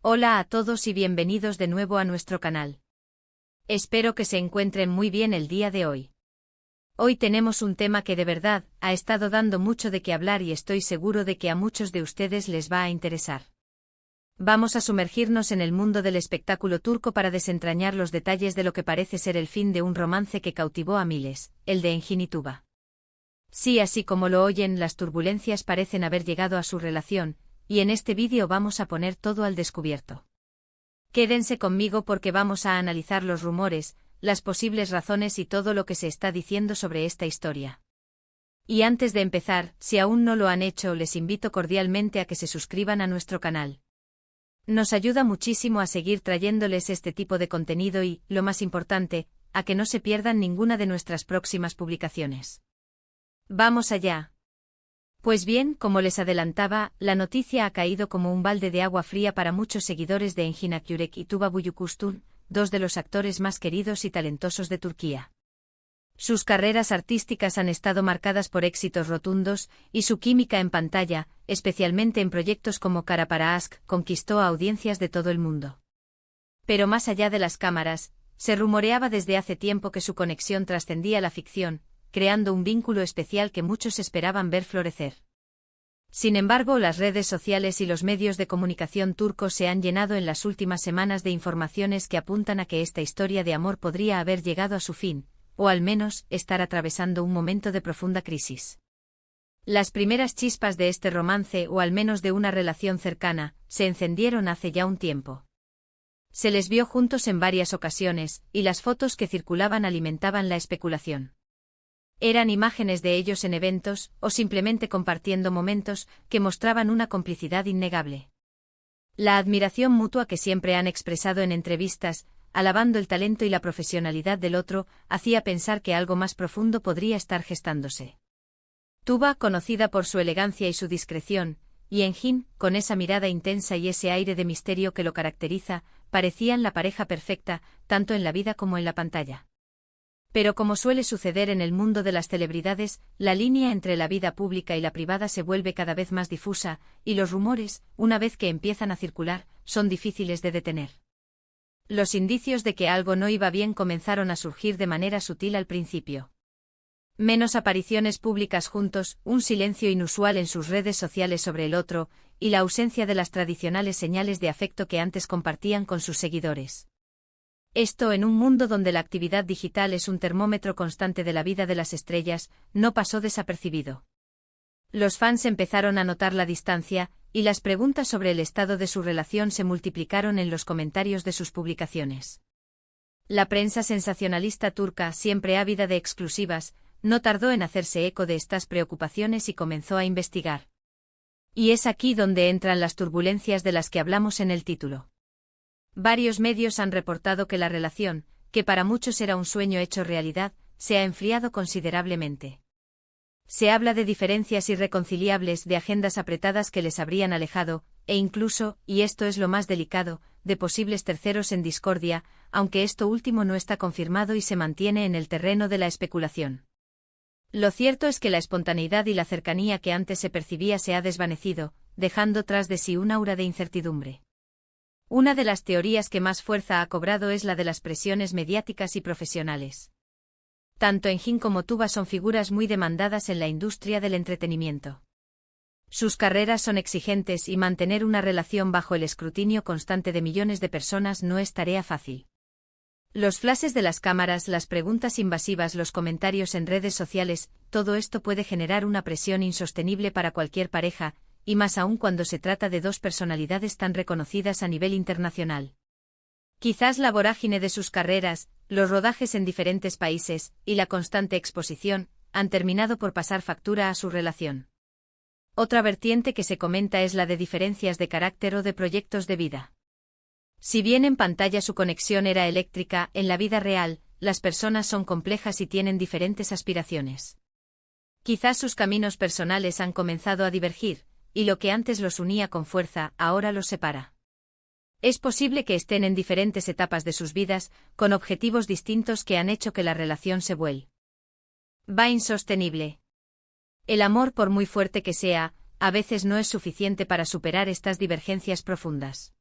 Hola a todos y bienvenidos de nuevo a nuestro canal. Espero que se encuentren muy bien el día de hoy. Hoy tenemos un tema que de verdad ha estado dando mucho de qué hablar y estoy seguro de que a muchos de ustedes les va a interesar. Vamos a sumergirnos en el mundo del espectáculo turco para desentrañar los detalles de lo que parece ser el fin de un romance que cautivó a miles, el de Engin y Tuba. Sí, así como lo oyen, las turbulencias parecen haber llegado a su relación, y en este vídeo vamos a poner todo al descubierto. Quédense conmigo porque vamos a analizar los rumores, las posibles razones y todo lo que se está diciendo sobre esta historia. Y antes de empezar, si aún no lo han hecho, les invito cordialmente a que se suscriban a nuestro canal. Nos ayuda muchísimo a seguir trayéndoles este tipo de contenido y, lo más importante, a que no se pierdan ninguna de nuestras próximas publicaciones. ¡Vamos allá! Pues bien, como les adelantaba, la noticia ha caído como un balde de agua fría para muchos seguidores de Engin Akyurek y Tuba Büyüküstün, dos de los actores más queridos y talentosos de Turquía. Sus carreras artísticas han estado marcadas por éxitos rotundos, y su química en pantalla, especialmente en proyectos como Kara para Aşk, conquistó a audiencias de todo el mundo. Pero más allá de las cámaras, se rumoreaba desde hace tiempo que su conexión trascendía la ficción, creando un vínculo especial que muchos esperaban ver florecer. Sin embargo, las redes sociales y los medios de comunicación turcos se han llenado en las últimas semanas de informaciones que apuntan a que esta historia de amor podría haber llegado a su fin, o al menos estar atravesando un momento de profunda crisis. Las primeras chispas de este romance, o al menos de una relación cercana, se encendieron hace ya un tiempo. Se les vio juntos en varias ocasiones, y las fotos que circulaban alimentaban la especulación. Eran imágenes de ellos en eventos, o simplemente compartiendo momentos, que mostraban una complicidad innegable. La admiración mutua que siempre han expresado en entrevistas, alabando el talento y la profesionalidad del otro, hacía pensar que algo más profundo podría estar gestándose. Tuba, conocida por su elegancia y su discreción, y Engin, con esa mirada intensa y ese aire de misterio que lo caracteriza, parecían la pareja perfecta, tanto en la vida como en la pantalla. Pero como suele suceder en el mundo de las celebridades, la línea entre la vida pública y la privada se vuelve cada vez más difusa, y los rumores, una vez que empiezan a circular, son difíciles de detener. Los indicios de que algo no iba bien comenzaron a surgir de manera sutil al principio. Menos apariciones públicas juntos, un silencio inusual en sus redes sociales sobre el otro, y la ausencia de las tradicionales señales de afecto que antes compartían con sus seguidores. Esto, en un mundo donde la actividad digital es un termómetro constante de la vida de las estrellas, no pasó desapercibido. Los fans empezaron a notar la distancia, y las preguntas sobre el estado de su relación se multiplicaron en los comentarios de sus publicaciones. La prensa sensacionalista turca, siempre ávida de exclusivas, no tardó en hacerse eco de estas preocupaciones y comenzó a investigar. Y es aquí donde entran las turbulencias de las que hablamos en el título. Varios medios han reportado que la relación, que para muchos era un sueño hecho realidad, se ha enfriado considerablemente. Se habla de diferencias irreconciliables, de agendas apretadas que les habrían alejado, e incluso, y esto es lo más delicado, de posibles terceros en discordia, aunque esto último no está confirmado y se mantiene en el terreno de la especulación. Lo cierto es que la espontaneidad y la cercanía que antes se percibía se ha desvanecido, dejando tras de sí un aura de incertidumbre. Una de las teorías que más fuerza ha cobrado es la de las presiones mediáticas y profesionales. Tanto Engin como Tuba son figuras muy demandadas en la industria del entretenimiento. Sus carreras son exigentes y mantener una relación bajo el escrutinio constante de millones de personas no es tarea fácil. Los flashes de las cámaras, las preguntas invasivas, los comentarios en redes sociales, todo esto puede generar una presión insostenible para cualquier pareja, y más aún cuando se trata de dos personalidades tan reconocidas a nivel internacional. Quizás la vorágine de sus carreras, los rodajes en diferentes países, y la constante exposición, han terminado por pasar factura a su relación. Otra vertiente que se comenta es la de diferencias de carácter o de proyectos de vida. Si bien en pantalla su conexión era eléctrica, en la vida real, las personas son complejas y tienen diferentes aspiraciones. Quizás sus caminos personales han comenzado a divergir, y lo que antes los unía con fuerza, ahora los separa. Es posible que estén en diferentes etapas de sus vidas, con objetivos distintos que han hecho que la relación se vuelva insostenible. El amor, por muy fuerte que sea, a veces no es suficiente para superar estas divergencias profundas.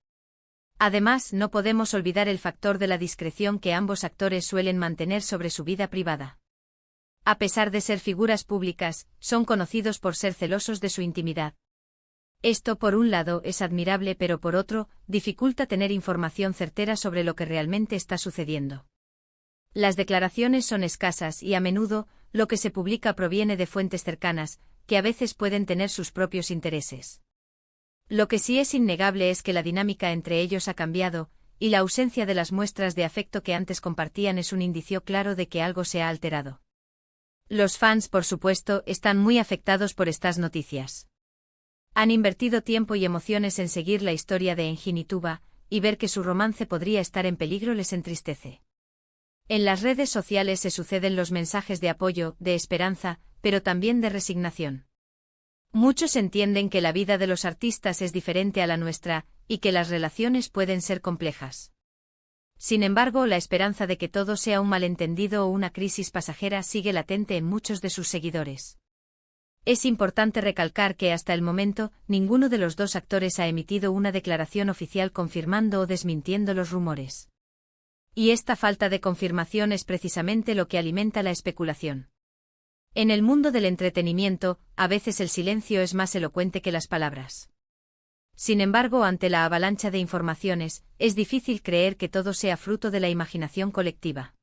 Además, no podemos olvidar el factor de la discreción que ambos actores suelen mantener sobre su vida privada. A pesar de ser figuras públicas, son conocidos por ser celosos de su intimidad. Esto, por un lado, es admirable, pero por otro, dificulta tener información certera sobre lo que realmente está sucediendo. Las declaraciones son escasas y, a menudo, lo que se publica proviene de fuentes cercanas, que a veces pueden tener sus propios intereses. Lo que sí es innegable es que la dinámica entre ellos ha cambiado, y la ausencia de las muestras de afecto que antes compartían es un indicio claro de que algo se ha alterado. Los fans, por supuesto, están muy afectados por estas noticias. Han invertido tiempo y emociones en seguir la historia de Engin y Tuba, y ver que su romance podría estar en peligro les entristece. En las redes sociales se suceden los mensajes de apoyo, de esperanza, pero también de resignación. Muchos entienden que la vida de los artistas es diferente a la nuestra, y que las relaciones pueden ser complejas. Sin embargo, la esperanza de que todo sea un malentendido o una crisis pasajera sigue latente en muchos de sus seguidores. Es importante recalcar que hasta el momento, ninguno de los dos actores ha emitido una declaración oficial confirmando o desmintiendo los rumores. Y esta falta de confirmación es precisamente lo que alimenta la especulación. En el mundo del entretenimiento, a veces el silencio es más elocuente que las palabras. Sin embargo, ante la avalancha de informaciones, es difícil creer que todo sea fruto de la imaginación colectiva.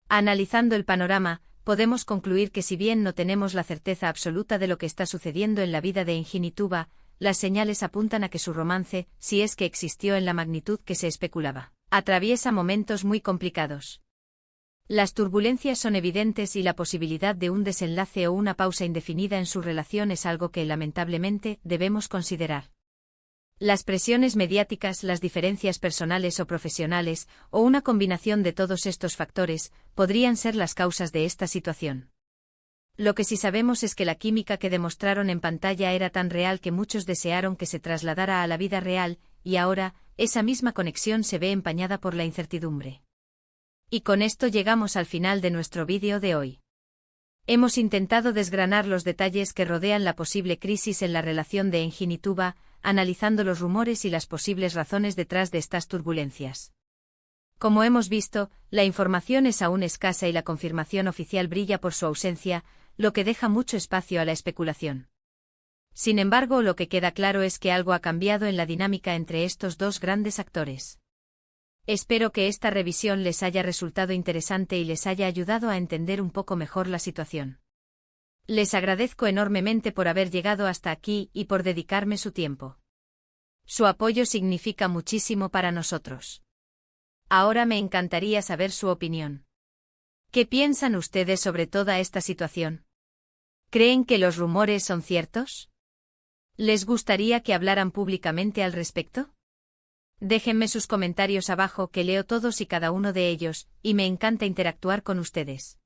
Analizando el panorama, podemos concluir que si bien no tenemos la certeza absoluta de lo que está sucediendo en la vida de Engin y Tuba, las señales apuntan a que su romance, si es que existió en la magnitud que se especulaba, atraviesa momentos muy complicados. Las turbulencias son evidentes y la posibilidad de un desenlace o una pausa indefinida en su relación es algo que, lamentablemente, debemos considerar. Las presiones mediáticas, las diferencias personales o profesionales, o una combinación de todos estos factores, podrían ser las causas de esta situación. Lo que sí sabemos es que la química que demostraron en pantalla era tan real que muchos desearon que se trasladara a la vida real, y ahora, esa misma conexión se ve empañada por la incertidumbre. Y con esto llegamos al final de nuestro vídeo de hoy. Hemos intentado desgranar los detalles que rodean la posible crisis en la relación de Engin y Tuba, analizando los rumores y las posibles razones detrás de estas turbulencias. Como hemos visto, la información es aún escasa y la confirmación oficial brilla por su ausencia, lo que deja mucho espacio a la especulación. Sin embargo, lo que queda claro es que algo ha cambiado en la dinámica entre estos dos grandes actores. Espero que esta revisión les haya resultado interesante y les haya ayudado a entender un poco mejor la situación. Les agradezco enormemente por haber llegado hasta aquí y por dedicarme su tiempo. Su apoyo significa muchísimo para nosotros. Ahora me encantaría saber su opinión. ¿Qué piensan ustedes sobre toda esta situación? ¿Creen que los rumores son ciertos? ¿Les gustaría que hablaran públicamente al respecto? Déjenme sus comentarios abajo que leo todos y cada uno de ellos, y me encanta interactuar con ustedes.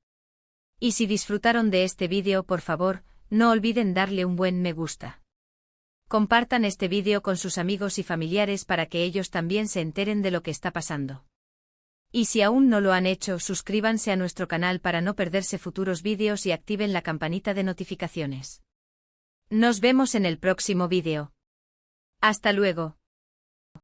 Y si disfrutaron de este vídeo, por favor, no olviden darle un buen me gusta. Compartan este vídeo con sus amigos y familiares para que ellos también se enteren de lo que está pasando. Y si aún no lo han hecho, suscríbanse a nuestro canal para no perderse futuros vídeos y activen la campanita de notificaciones. Nos vemos en el próximo vídeo. Hasta luego.